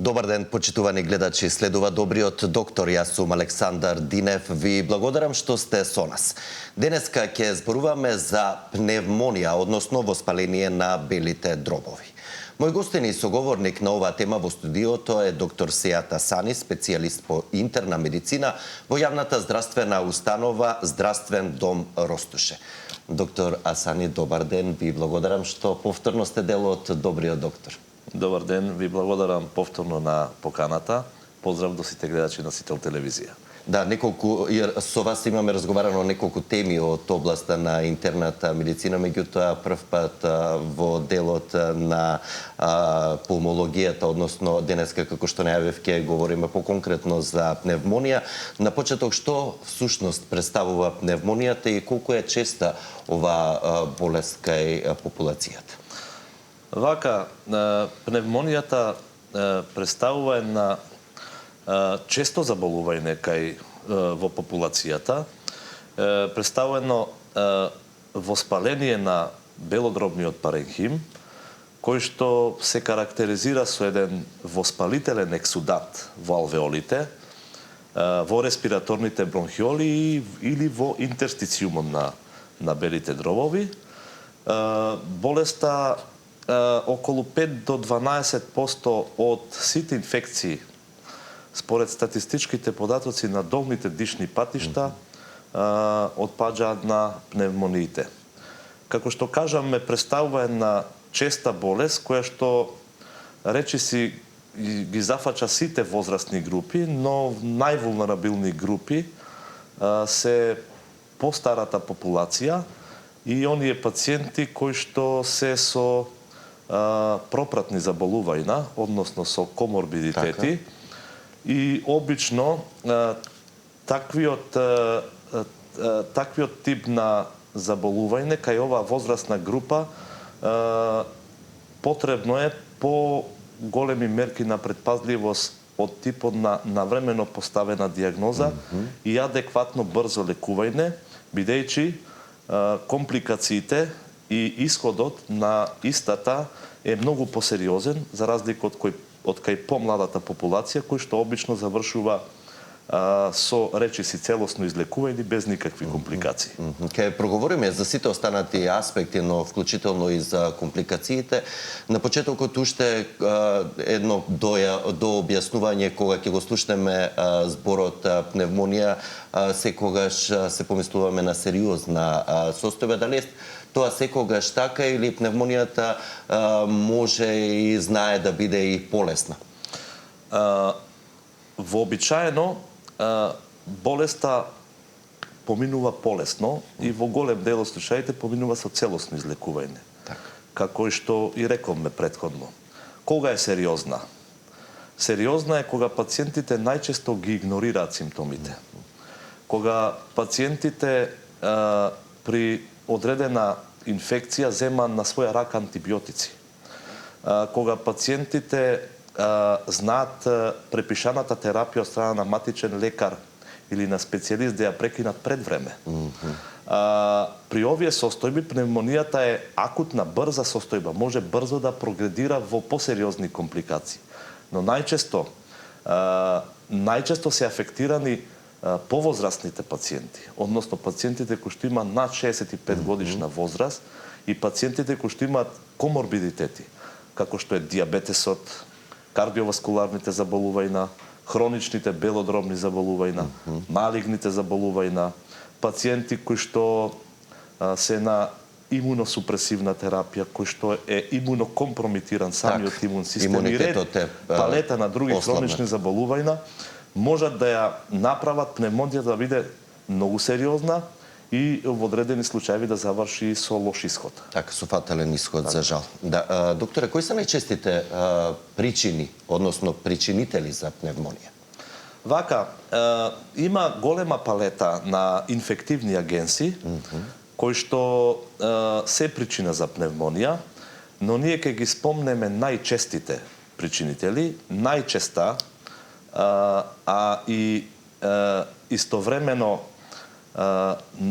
Добар ден, почитувани гледачи. Следува Добриот доктор. Јас сум Александар Динев. Ви благодарам што сте со нас. Денеска ќе зборуваме за пневмонија, односно воспаление на белите дробови. Мој гостин и соговорник на оваа тема во студиото е доктор Сејат Асани, специјалист по интерна медицина во јавната здравствена установа Здравствен дом Ростуше. Доктор Асани, добар ден. Ви благодарам што повторно сте дел од Добриот доктор. Добар ден, ви благодарам повторно на поканата. Поздрав до сите гледачи на Сител телевизија. Да, со вас имаме разговарано неколку теми од областа на интерната медицина, меѓутоа прв пат во делот на пулмологијата, односно денеска, како што најавив, ќе говориме поконкретно за пневмонија. На почеток, што всушност представува пневмонијата и колку е честа оваа болест кај популацијата? Вака, пневмонијата представува една често заболување кај во популацијата, представува едно воспаление на белодробниот паренхим, кој што се карактеризира со еден воспалителен ексудат во алвеолите, во респираторните бронхиоли или во интерстициумот на белите дробови. Болеста околу 5 до 12% од сите инфекции според статистичките податоци на долните дишни патишта отпаѓаат на пневмониите. Како што кажаме, представува една честа болест која што речиси ги зафача сите возрастни групи, но највулнерабилни групи се постарата популација и оние пациенти кои што се со пропратни заболувања, односно со коморбидитети. И обично таквиот тип на заболување кај оваа возрастна група потребно е по големи мерки на предпазливост од типот на навремено поставена дијагноза и адекватно брзо лекување, бидејќи компликациите и исходот на истата е многу посериозен, за разлика од кај помладата популација, кој што обично завршува со речиси целосно излекување без никакви компликации. Ке проговориме за сите останати аспекти, но вклучително и за компликациите. На почетокот уште едно дообјаснување кога ќе го слушнеме зборот пневмонија, секогаш се помислуваме на сериозна состојба. Дали тоа секогаш така или пневмонијата може и знае да биде и полесна? Вообичаено болеста поминува полесно и во голем дел од случаите поминува со целосно излекување. Како и што и рековме претходно. Кога е сериозна? Сериозна е кога пациентите најчесто ги игнорираат симптомите. Кога пациентите при одредена инфекција зема на своја рака антибиотици. Кога пациентите знаат препишаната терапија од страна на матичен лекар или на специјалист да ја прекинат пред време. При овие состојби пневмонијата е акутна, брза состојба, може брзо да прогредира во посериозни компликации. Но најчесто се афектирани повозрастните пациенти, односно пациентите кои што имаат над 65 годишна возраст и пациентите кои што имаат коморбидитети, како што е дијабетесот, кардиоваскуларните заболувања, хроничните белодробни заболувања, малигните заболувања, пациенти кои што се на имуносупресивна терапија, кој што е имунокомпромитиран самиот имун систем и ред палета на други хронични заболувања, можат да ја направат пневмонијата да биде многу сериозна и во одредени случаи да заврши со лош исход. Така, со фатален исход, за жал. Да, докторе, кои се најчестите причини, односно причинители за пневмонија? Вака, има голема палета на инфективни агенси, кои што се причина за пневмонија, но ние ќе ги спомнеме најчестите причинители, најчеста, и истовремено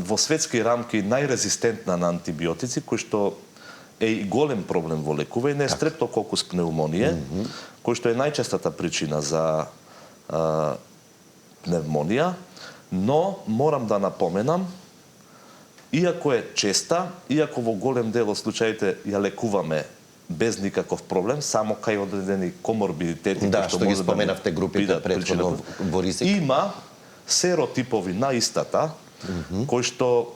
во светски рамки најрезистентна на антибиотици, кои што е и голем проблем во лекување е стрептококус пневмонија, кој што е најчестата причина за пневмонија, но морам да напоменам, иако е честа, иако во голем дел од случаите ја лекуваме без никаков проблем, само кај одредени коморбидитети, да, што ги споменавте групите претходно во ризик. Има серотипови на истата, кои што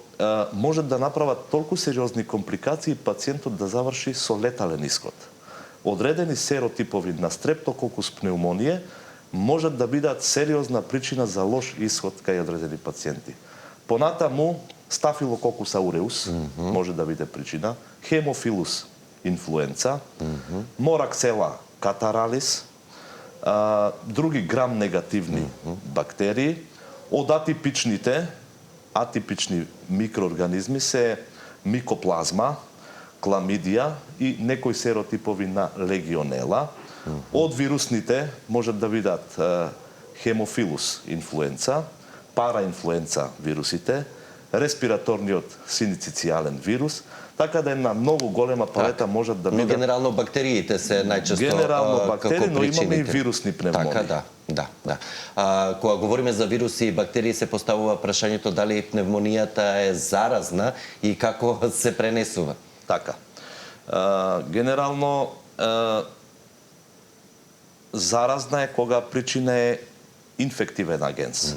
можат да направат толку сериозни компликации пациентот да заврши со летален исход. Одредени серотипови на стрептококус пневмонија можат да бидат сериозна причина за лош исход кај одредени пациенти. Понатаму стафилококус ауреус може да биде причина, хемофилус инфлуенца, мораксела катаралис, други грам негативни бактерии, од атипични микроорганизми се микоплазма, кламидија и некои серотипови на легионела. Од вирусните можат да бидат хемофилус инфлуенца, параинфлуенца вирусите, респираторниот синицицијален вирус, така да една многу голема палета можат да бидат. Но генерално бактериите се најчесто генерално бактерии, како но имаме и причините. вирусни пневмонии. Така, да. Кога говориме за вируси и бактерии, се поставува прашањето дали пневмонијата е заразна и како се пренесува. Така. Генерално заразна е кога причина е инфективен агенс.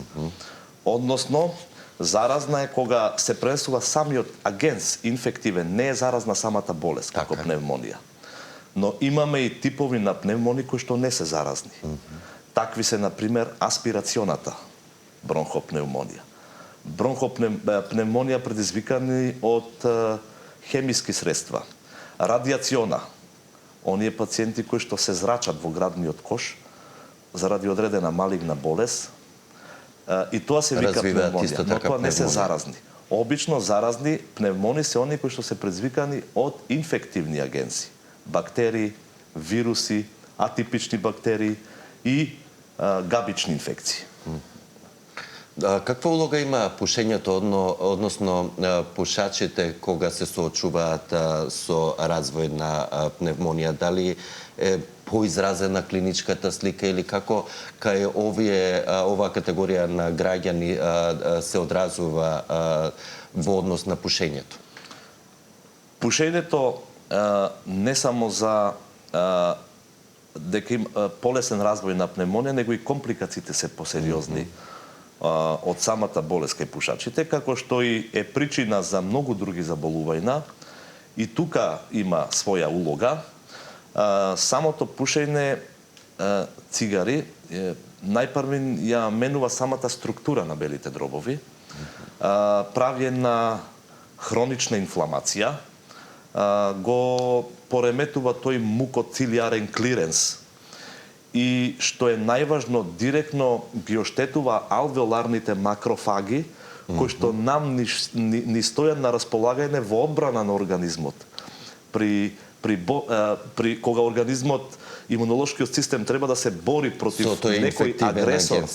Односно, заразна е кога се пренесува самиот агенс инфективен, не е заразна самата болест, како пневмонија. Но имаме и типови на пневмонии кои што не се заразни. Такви се, например, аспирационата бронхопневмонија. Бронхопневмонија предизвикани од хемиски средства. Радиациона, оние пациенти кои што се зрачат во градниот кош заради одредена малигна болест, и тоа се вика пневмонија, но тоа не се заразни. Обично заразни пневмонии се оние кои што се предизвикани од инфективни агенси, бактерии, вируси, атипични бактерии и габични инфекции. Каква улога има пушењето, односно пушачите кога се соочуваат со развој на пневмонија? Дали е поизразена клиничката слика или како кај оваа категорија на граѓани се одразува во однос на пушењето? Пушењето не само за дека има полесен развој на пневмонија, него и компликациите се посериозни од самата болест кај пушачите, како што и е причина за многу други заболувања. И тука има своја улога. Самото пушење цигари најпрви ја менува самата структура на белите дробови, прави една хронична инфламација, го пореметува тој мукоцилиарен клиренс и што е најважно, директно ги оштетува алвеоларните макрофаги кои што нам ни стојат на располагање во одбрана на организмот. Кога организмот, имунолошкиот систем треба да се бори против некој агресор,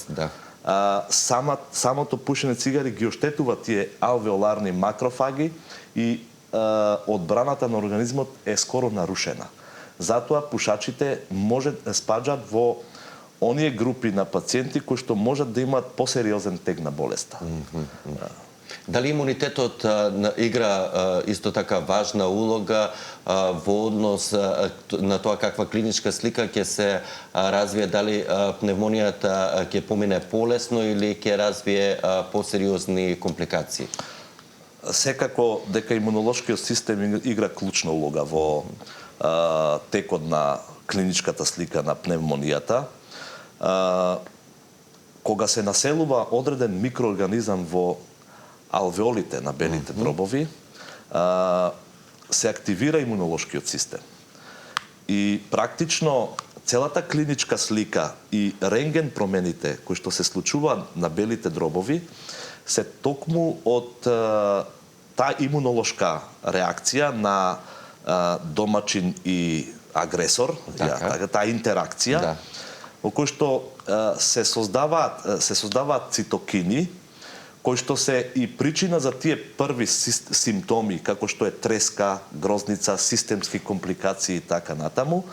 самото пушење цигари ги оштетува тие алвеоларни макрофаги и одбраната на организмот е скоро нарушена. Затоа пушачите можат да спаѓаат во оние групи на пациенти кои што можат да имаат посериозен тег на болеста. Дали имунитетот игра исто така важна улога во однос на тоа каква клиничка слика ќе се развие, дали пневмонијата ќе помине полесно или ќе развие посериозни компликации? Секако дека имунолошкиот систем игра клучна улога во текот на клиничката слика на пневмонијата. Кога се населува одреден микроорганизам во алвеолите на белите дробови, се активира имунолошкиот систем. И практично целата клиничка слика и рентген промените кои што се случуваат на белите дробови се токму од таа имунолошка реакција на домачин и агресор, таа интеракција, во кој што се создаваат цитокини кои што се и причина за тие први симптоми, како што е треска, грозница, системски компликации и така натаму,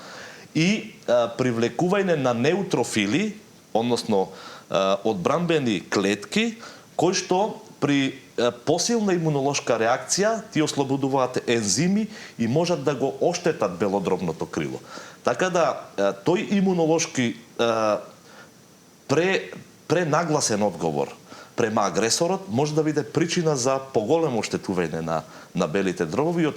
и привлекување на неутрофили, односно одбранбени клетки, кои што при посилна имунолошка реакција ти ослободуваат ензими и можат да го оштетат белодробното крило. Така да тој имунолошки пренагласен одговор према агресорот може да биде причина за поголемо оштетување на белите дробови и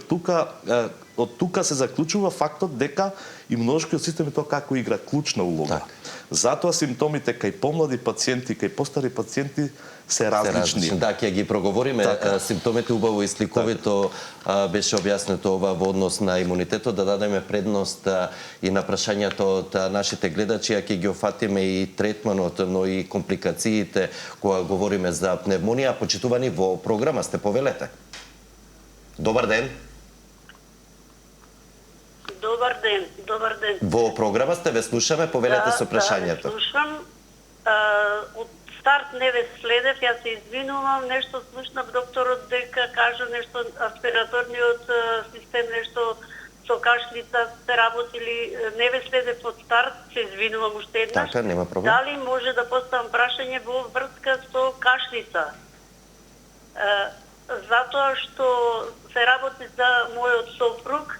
од тука се заклучува фактот дека имунолошкиот систем е тоа како игра клучна улога. Затоа симптомите кај помлади пациенти, кај постари пациенти се различни. Да, ќе ги проговориме симптомите убаво и сликовито беше објаснето ова во однос на имунитетот, да дадеме предност и на прашањата од нашите гледачи, а ќе ги офатиме и третманот, но и компликациите кога говориме за пневмонија. Почитувани, во програма сте, повелете. Добар ден. Добар ден, добар ден. Во програма сте, ве слушаме, повелете со прашањето. Да, слушам. Од старт не ве следев, јас се извинувам, нешто слушнав докторот дека кажа нешто аспираторниот систем, нешто со кашлица сте работили, не ве следев од старт, се извинувам уште еднаш. Така, нема проблем. Дали може да поставам прашање во врска со кашлица? Затоа што се работи за мојот сопруг,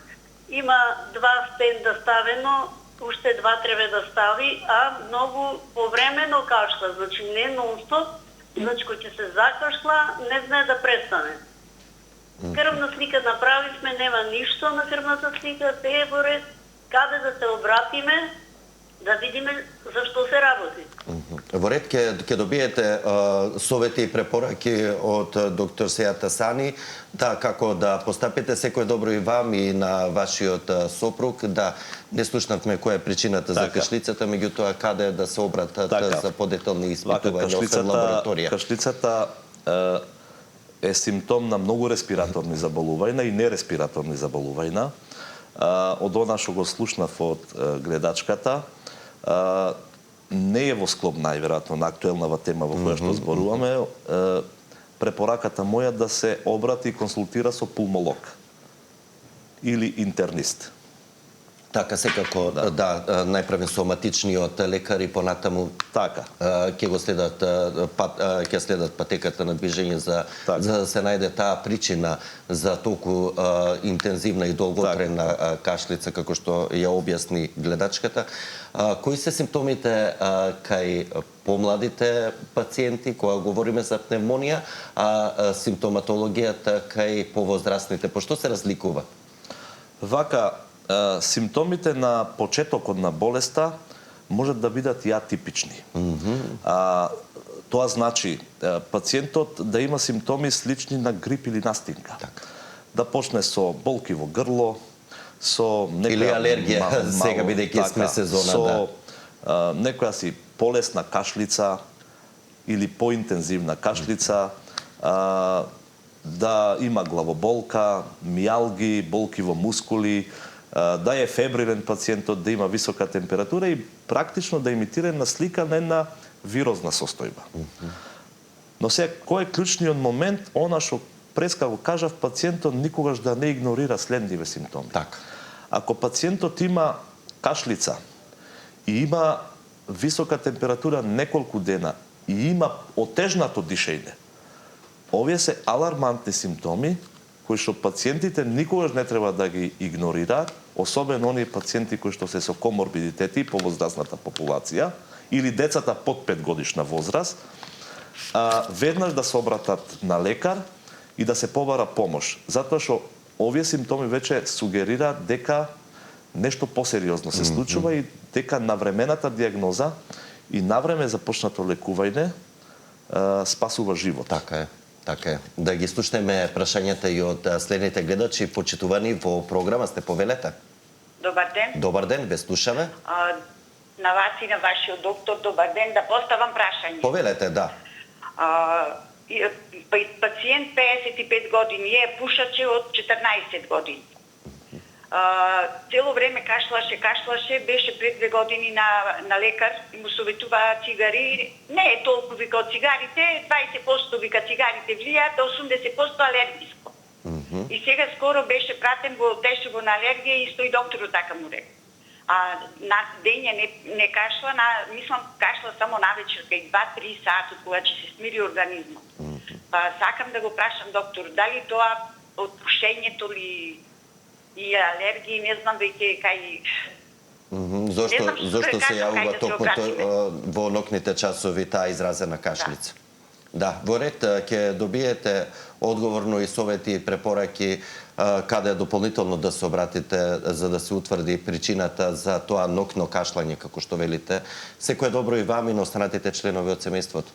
има 2 стенда ставено, уште 2 треба да стави, а многу повремено кашла, значи не нон-стоп, значи кој ќе се закашла, не знае да престане. Крвна слика направивме, нема ништо на крвната слика, се е во ред, каде да се обратиме, да видиме зашто се работи. Во ред ќе добиете совети и препораки од доктор Сејата Сани, да како да постапите. Секој добро и вам и на вашиот сопруг. Да, не слушнавме која е причината за кашлицата, меѓутоа каде да се обратат за подетални испитувања освен лабораторија. Кашлицата е симптом на многу респираторни заболувања и нереспираторни заболувања. Од она што го слушнав од гледачката, не е во склоп најверојатно на актуелнава тема во која што зборуваме. Препораката моја да се обрати и консултира со пулмолог или интернист. Така, секако, да, најпрвен соматичниот лекар и понатаму така ќе го следат ќе следат патеката на движење за да се најде таа причина за толку интензивна и долготрена кашлица како што ја објасни гледачката. Кои се симптомите кај помладите пациенти кога говориме за пневмонија, а симптоматологијата кај повозрастните, по што се разликува? Вака, симптомите на почетокот на болеста можат да бидат и атипични. Тоа значи пациентот да има симптоми слични на грип или настинка. Да почне со болки во грло, со некоја или алергија, сега бидејќи сме сезона, со некоја си полесна кашлица или поинтензивна кашлица, да има главоболка, мијалги, болки во мускули, да е фебрилен пациентот, да има висока температура и практично да имитира на слика на една вирозна состојба. Но сега, кој е клучниот момент, она што преска го кажав, пациентот никогаш да не игнорира следниве симптоми. Ако пациентот има кашлица и има висока температура неколку дена и има отежнато дишење, овие се алармантни симптоми кои што пациентите никогаш не треба да ги игнорираат, особено оние пациенти кои што се со коморбидитети по возрастната популација или децата под 5 годишна возраст, веднаш да се обратат на лекар и да се побара помош, затоа што овие симптоми веќе сугерираат дека нешто посериозно се случува и дека навремената диагноза и навреме започнато лекување спасува живот. Така е. Така е. Да ги слушнеме прашањата и од следните гледачи. Почитувани, во програма сте, повелете. Добар ден. Добар ден, ве слушаме. На вас и на вашиот доктор, добар ден, да поставам прашање. Повелете, да. Пациент 55 години е пушаче од 14 години. Цело време кашлаше, беше пред 2 години на лекар и му советува цигари. Не е толку вика од цигарите, 20% вика цигарите влијаат, 80% алергиско. И сега скоро беше пратен во на алергија и стои докторот така му рекол. А на дења не кашла, мислам кашла само навечер, кај 2-3 сати, кога ќе се смири организмот. Па сакам да го прашам доктор, дали тоа од пушењето ли и алергии, не знам веќе кај... Зошто се јавува токму во ноќните часови таа изразена кашлица? Да, во ред ќе добиете одговорно и совети и препораки каде дополнително да се обратите за да се утврди причината за тоа ноќно кашлање, како што велите. Секое добро и вам и на останатите членови од семејството.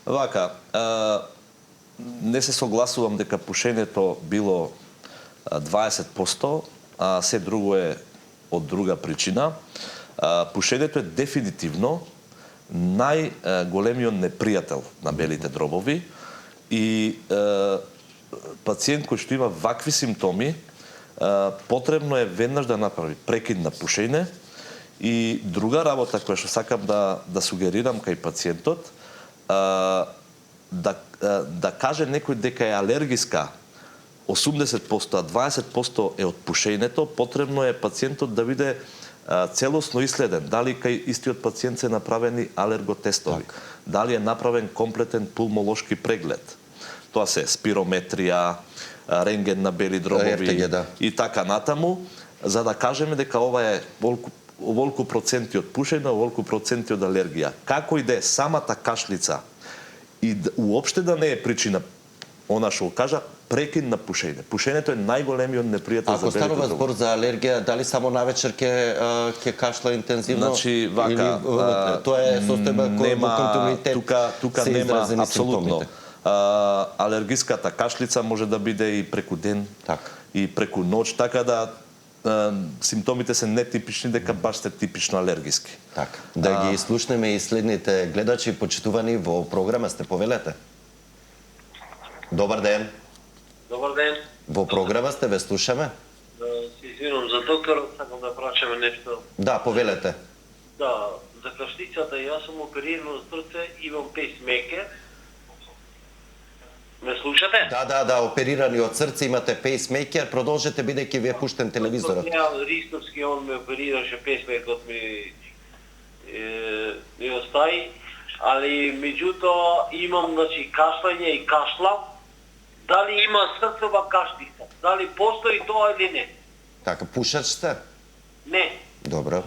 Вака, не се согласувам дека пушењето било 20%, а се друго е од друга причина. Пушењето е дефинитивно најголемиот непријател на белите дробови и пациент кој што има вакви симптоми, потребно е веднаш да направи прекид на пушење и друга работа која што сакам да сугерирам кај пациентот, да каже некој дека е алергиска 80%, а 20% е од пушењето, потребно е пациентот да биде целосно исследен, дали кај истиот пациент се направени алерготестови, дали е направен комплетен пулмолошки преглед. Тоа се спирометрија, рентген на бели дробови и така натаму, за да кажеме дека ова е оволку проценти од пушење, оволку проценти од алергија. Како и да е самата кашлица и уопште да не е причина, она што кажа, прекин на пушење. Пушењето е најголемиот непријател за белите дробови. Ако станува збор за алергија, дали само навечер ќе кашла интензивно? Значи, вака, тоа е состојба која во континуитет тука нема апсолутно. Алергиската кашлица може да биде и преку ден, и преку ноќ, така да симптомите се нетипични, дека баш сте типично алергиски. Така. Да ги слушнеме и следните гледачи, почитувани во програма сте, повелете. Добар ден. Добар ден. Во програма сте, ве слушаме. Се извинувам за докторот, сакам да прашаме нешто. Да, повелете. Да, за кашлицата јас сум опериран од срце, имам пейсмейкер. Ме слушате? Да, оперирани од срце, имате пейсмейкер, продолжете бидејќи ви е пуштен телевизорот. Ристовски, он ме оперираше, пейсмейкерот ми остави, али меѓутоа имам кашлање и кашлам. Дали има срцова кашлица? Дали постои тоа или не? Така, пушач сте? Не. Добро.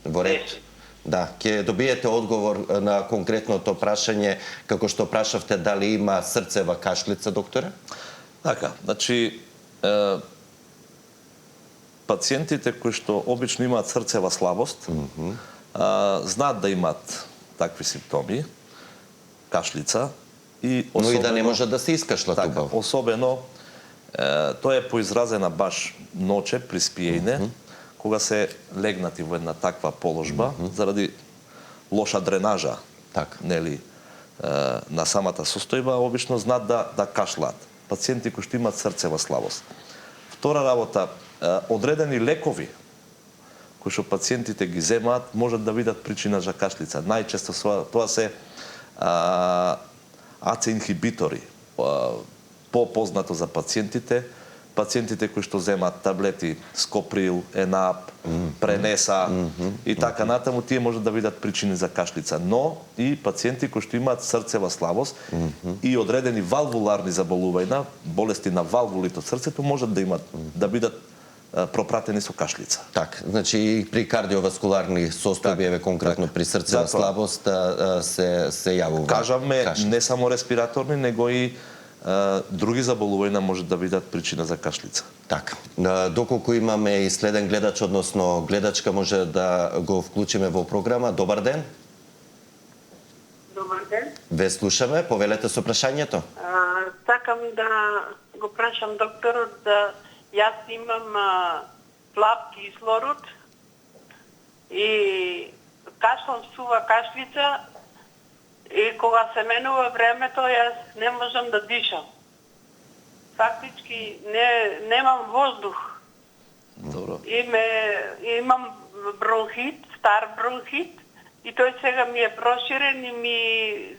Во ред. Да, ќе добиете одговор на конкретното прашање, како што прашавте дали има срцева кашлица, докторе? Така, значи пациентите кои што обично имаат срцева слабост, знаат да имаат такви симптоми, кашлица, но и да не може да се искашлат убаво. Особено, тоа е поизразена баш ноќе при спиење, кога се легнати во една таква положба, заради лоша дренажа, нели, на самата состојба, обично знаат да кашлаат. Пациенти кои што имаат срцева слабост. Втора работа, одредени лекови кои што пациентите ги земаат, можат да бидат причина за кашлица. Најчесто тоа се АЦ-инхибитори, попознато за пациентите кои што земаат таблети Скоприл, Енап, Пренеса и така натаму, тие можат да бидат причини за кашлица. Но и пациенти кои што имаат срцева слабост и одредени валвуларни заболувања, болести на валвулите од срцето, можат да имат да бидат пропратени со кашлица. Так, значи и при кардиоваскуларни состојби, еве конкретно при срцева слабост се јавува. Кажавме, не само респираторни, него и други заболувања може да бидат причина за кашлица. Така. Доколку имаме и следен гледач, односно гледачка, може да го вклучиме во програма. Добар ден. Добар ден. Ве слушаме, повелете со прашањето. Сакам да го прашам докторот да јас имам слаб кислород и кашлам сува кашлица и кога се менува времето јас не можам да дишам. Фактички немам воздух. Добро. Имам бронхит, стар бронхит, и тој сега ми е проширен и ми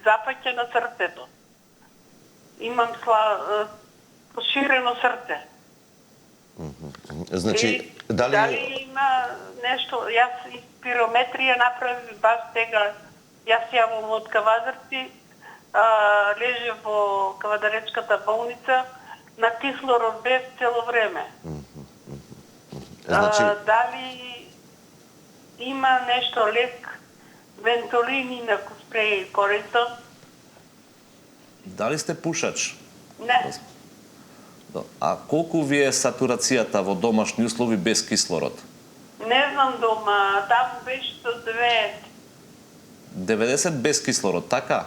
запаќа на срцето. Имам поширено срце. Значи, дали има нешто, јас и спирометрија направив баш сега, јас јавам од Кавадарци, лежи во Кавадаречката болница, на кислород без цело време. Значи... Дали има нешто лек, вентолини на спреј користам? Дали сте пушач? Не. А колку ви е сатурацијата во домашни услови без кислород? Не знам дома, таму беше до 90. 90 без кислород, така?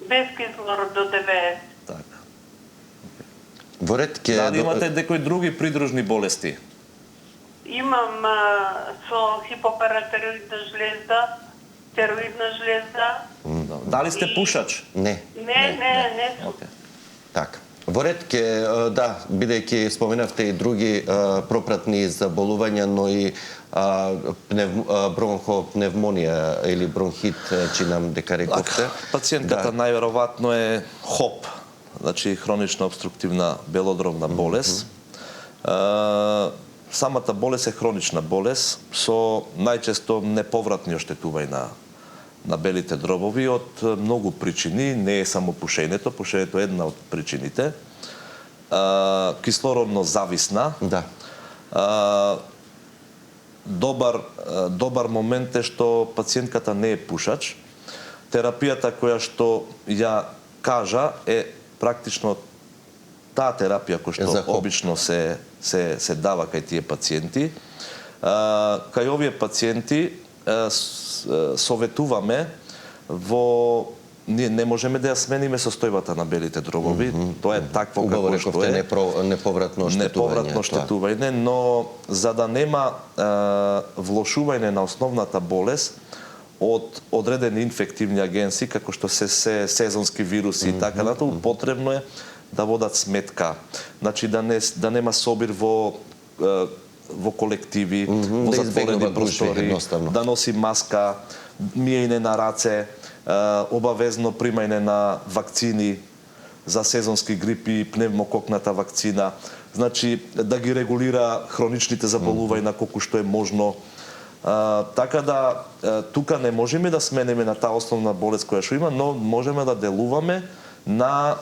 Без кислород до 90. Така. Во ред ке... Дали имате некои други придружни болести? Имам со хипоператероидна жлезда, стероидна жлезда. Дали сте пушач? Не. Не сум. Така. Во ред ке, да, бидејќи споменавте и други пропратни заболувања, но и бронхопневмонија или бронхит, чинам дека рековте. Пациентката најверојатно е ХОП, значи хронична обструктивна белодробна болест. Самата болест е хронична болест со најчесто неповратни оштетувања на белите дробови од многу причини, не е само пушењето, пушењето е една од причините. Кислородно зависна. Да. Добар момент е што пациентката не е пушач. Терапијата која што ја кажа е практично таа терапија која што обично се дава кај тие пациенти. Кај овие пациенти советуваме ние не можеме да ја смениме состојбата на белите дробови, тоа е такво како што е. Неповратно оштетување, но за да нема влошување на основната болест од одредени инфективни агенси, како што се сезонски вируси и така натаму, потребно е да водат сметка. Значи да нема собир во колективи, во затворени простори, да носи маска, миење на раце, обавезно примање на вакцини за сезонски грипи, пневмококната вакцина, значи да ги регулира хроничните заболувања колку што е можно. Така да тука не можеме да смениме на таа основна болест која што има, но можеме да делуваме на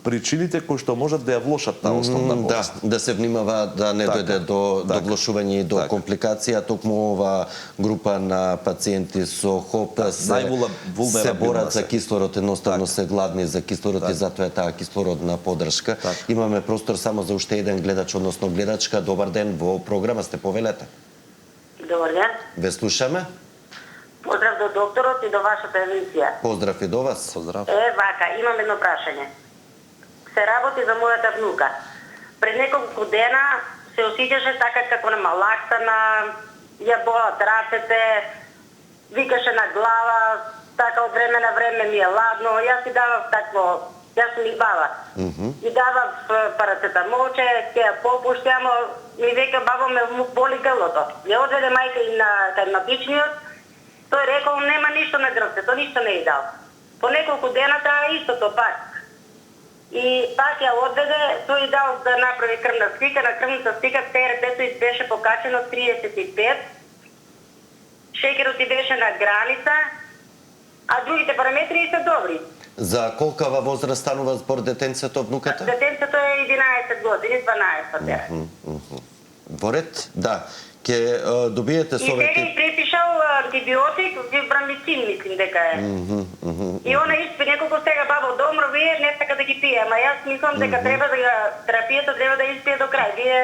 причините кои што можат да ја влошат таа основна болест. Да се внимава да не дојде до влошување и до компликација. Токму ова група на пациенти со ХОП се борат за кислород, едноставно се гладни за кислород и затоа е таа кислородна поддршка. Имаме простор само за уште еден гледач, односно гледачка. Добар ден, во програма сте, повелете. Добар ден. Ве слушаме. Поздрав до докторот и до вашата емисија. Поздрав и до вас. Поздрав. Вака, имам едно прашање. Се работи за мојата внука. Пред неколку дена се осеќаше така како нема лактана, ја болат рацете, викаше на глава, така од време на време ми е ладно. Јас си давав такво, јас сум и баба. И давав парацетамолче, ќе ја попушти, ама ми века баба ме боли грлото. Ја одведе мајка и на пичниот. Тој рекол нема ништо на грцето, ништо не и дал. По неколку дена таа истото пак. И пак ја одведе, тој дал да направи крвна слика, на крвната слика ТРП-то беше покачено 35, шеќерот и беше на граница, а другите параметри се добри. За колкава возраст станува збор детенцето, внуката? Детенцето е 11 години, 12 Во ред, да. Ке добиете совети. И сега им препишал антибиотик, вибрамицин, мислим дека е. И она испи неколку сега баба домро, вие не сака да ги пие, ама јас мислам дека треба да терапијата треба да испие до крај. Вие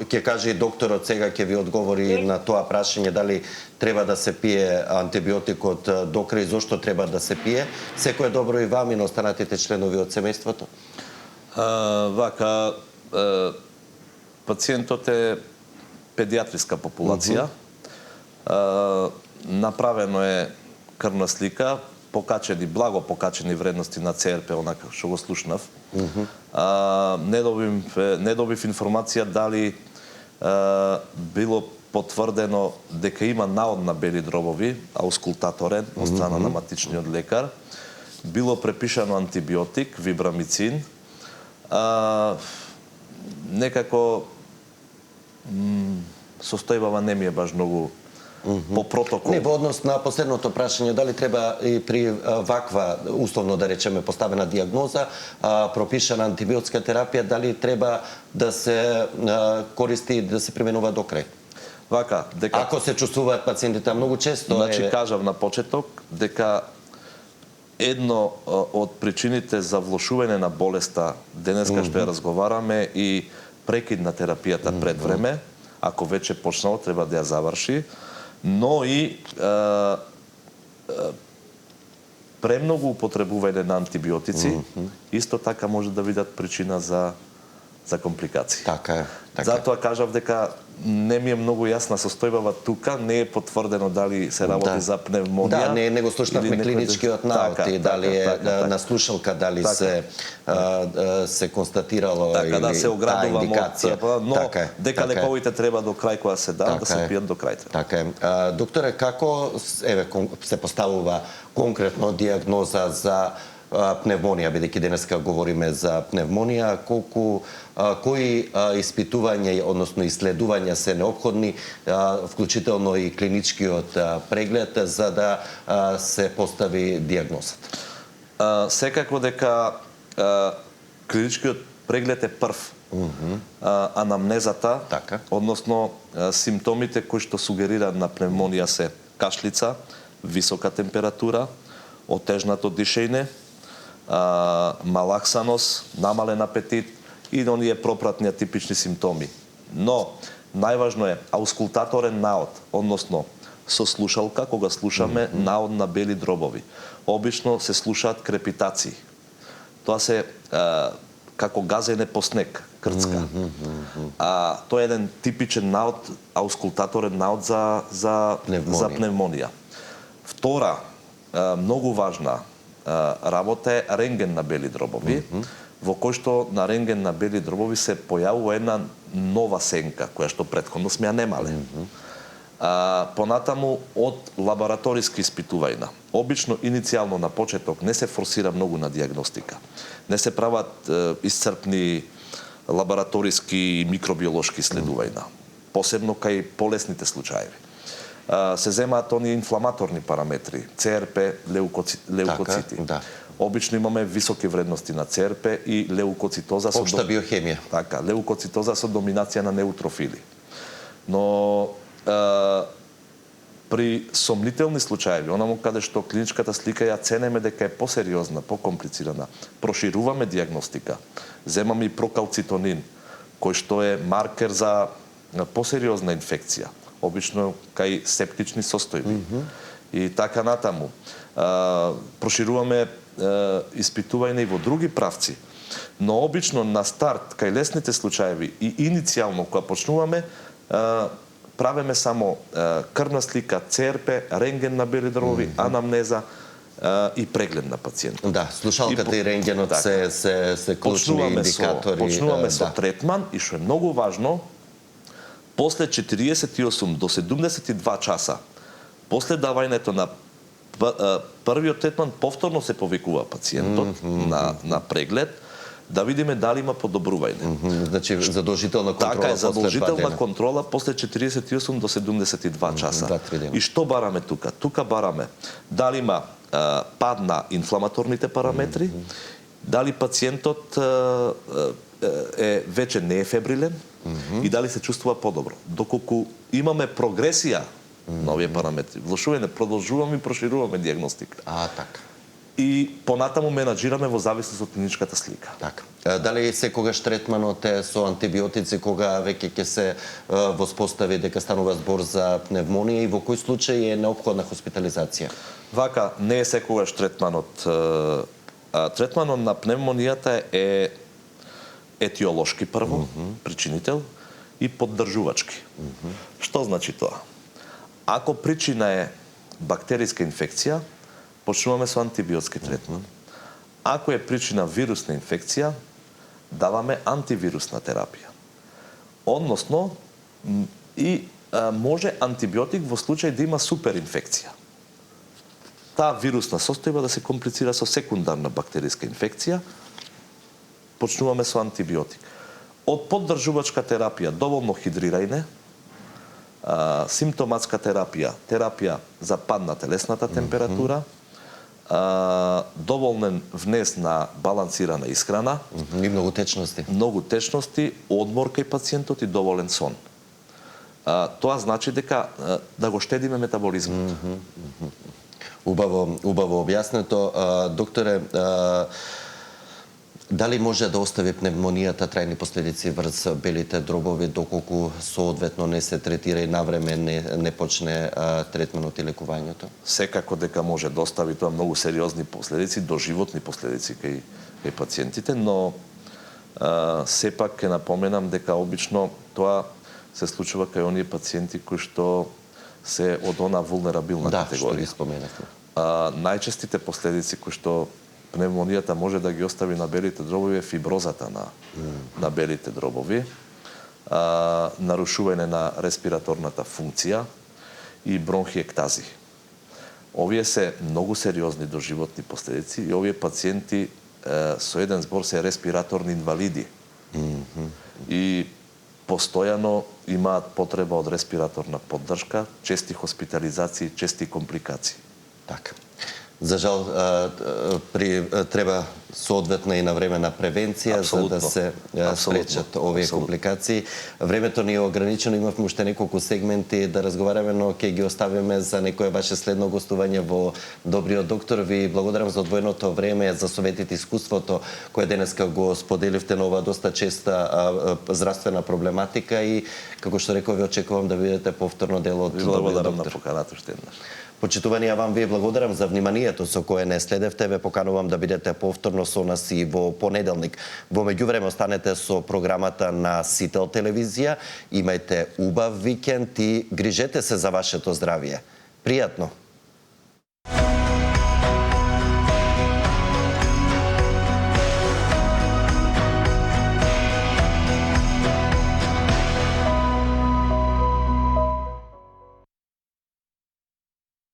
ќе каже и докторот сега ќе ви одговори на тоа прашање дали треба да се пие антибиотикот до крај, зошто треба да се пие. Секој е добро и вам и на останатите членови од семејството. Вака пациентот е педиатриска популација. Направено е крвна слика, благо покачени вредности на ЦРП, онака што го слушнав. Не добив информација дали било потврдено дека има наод на бели дробови, аускултаторен од страна на матичниот лекар. Било препишано антибиотик, вибрамицин. Некако состојбава не ми е баш многу по протокол. Не, во однос на последното прашање, дали треба и при ваква, условно да речеме, поставена диагноза, пропишана антибиотска терапија, дали треба да се користи, да се применува до крај? Вака, дека Ако се чувствуваат пациентите многу често... Значи, кажав на почеток дека едно од причините за влошување на болеста денеска што ја разговараме и прекид на терапијата пред време, ако веќе почнало, треба да ја заврши, но и премногу употребување на антибиотици, исто така може да видат причина за компликации. Така е. Затоа кажав дека не ми е многу јасна состојбава тука, не е потврдено дали се работи за пневмонија. Да, не го слушнавме клиничкиот наод и дали е на слушалка, дали се констатирало или да се оградувам индикација. но дека лековите треба до крај кога се дадат, да се пијат до крај. Така е. Докторе, како се поставува конкретно диагноза за пневмонија, бидејќи денеска говориме за пневмонија, кои испитувања, односно исследувања се неопходни, вклучително и клиничкиот преглед, за да се постави диагнозата? Секако дека клиничкиот преглед е прв. Анамнезата, односно симптомите кои што сугерираат на пневмонија се кашлица, висока температура, отежнато дишење, малаксаност, намален апетит и оние пропратни атипични симптоми. Но најважно е аускултаторен наод, односно со слушалка кога слушаме наод на бели дробови. Обично се слушаат крепитации. Тоа се како газене по снег, крцка. Тоа е еден типичен наод, аускултаторен наод за пневмонија. Втора, многу важна работа е рентген на бели дробови, во кој што на рентген на бели дробови се појавува една нова сенка, која што претходно сме ја немале. Понатаму од лабораториски испитувања. Обично иницијално на почеток не се форсира многу на диагностика. Не се прават исцрпни лабораториски и микробиолошки исследувања, посебно кај полесните случаеви. Се земаат они инфламаторни параметри, ЦРП, леукоцити. Обично имаме високи вредности на ЦРП и леукоцитоза со општа биохемија. Така, леукоцитоза со доминација на неутрофили. Но при сомнителни случаеви, онаму каде што клиничката слика ја ценеме дека е посериозна, покомплицирана, прошируваме диагностика. Земаме и прокалцитонин, кој што е маркер за посериозна инфекција, обично кај септични состојби. И така натаму. Прошируваме испитување и во други правци, но обично на старт кај лесните случаеви и иницијално кога почнуваме, правиме само крвна слика, ЦРП, рентген на бели дробови, анамнеза и преглед на пациентот. Да, слушалката и рентгенот се клучни индикатори. Почнуваме со третман и што е многу важно, после 48 до 72 часа, после давањето на првиот третман, повторно се повикува пациентот на преглед, да видиме дали има подобрување. Значи задолжителна контрола. Така е, задолжителна контрола после 48 до 72 часа. И што бараме тука? Тука бараме дали има пад на инфламаторните параметри, дали пациентот веќе не е фебрилен и дали се чувствува подобро. Доколку имаме прогресија на овие параметри, влошување, продолжуваме и прошируваме диагностика. Така. И понатаму менаџираме во зависност од клиничката слика. Така. Дали секогаш третманот е со антибиотици кога веќе ќе се воспостави дека станува збор за пневмонија и во кој случај е неопходна хоспитализација? Вака, не е секогаш третманот. Третманот на пневмонијата е етиолошки прво, причинител, и поддржувачки. Што значи тоа? Ако причина е бактериска инфекција, почнуваме со антибиотски третман. Ако е причина вирусна инфекција, даваме антивирусна терапија. Односно, И може антибиотик во случај да има суперинфекција. Таа вирусна состојба да се комплицира со секундарна бактериска инфекција, почнуваме со антибиотик. Од поддржувачка терапија доволно хидрирање, симптоматска терапија за пад на телесната температура, доволен внес на балансирана исхрана, И многу течности. одмор кај пациентот и доволен сон. Тоа значи дека да го штедиме метаболизмот. Убаво објаснето. Докторе, дали може да остави пневмонијата трајни последици врз белите дробови доколку соодветно не се третира и навреме не почне третманот и лекувањето? Секако дека може да остави тоа многу сериозни последици, доживотни последици кај пациентите, но сепак ќе напоменам дека обично тоа се случува кај оние пациенти кои што се од она вулнерабилна категорија. Да, што ги споменавте. Најчестите последици кои што пневмонијата може да ги остави на белите дробови е фиброзата на белите дробови, нарушување на респираторната функција и бронхиектази. Овие се многу сериозни доживотни последици и овие пациенти со еден збор се респираторни инвалиди. И постојано имаат потреба од респираторна поддршка, чести хоспитализации, чести компликации. Така. За жал, треба соодветна и навремена превенција за да се спречат овие компликации. Времето ни е ограничено, имавме уште неколку сегменти да разговараме, но ќе ги оставиме за некое ваше следно гостување во Добриот доктор. Ви благодарам за одвоеното време, за советите и искуството кое денеска го споделивте на оваа доста честа здравствена проблематика и, како што реков, ви очекувам да видите повторно дел од Добриот доктор. Благодарам на поканата уште еднаш. Почитувани, вам ви благодарам за вниманието со кое не следевте. Ве поканувам да бидете повторно со нас и во понеделник. Во меѓувреме останете со програмата на Сител телевизија. Имајте убав викенд и грижете се за вашето здравје. Пријатно!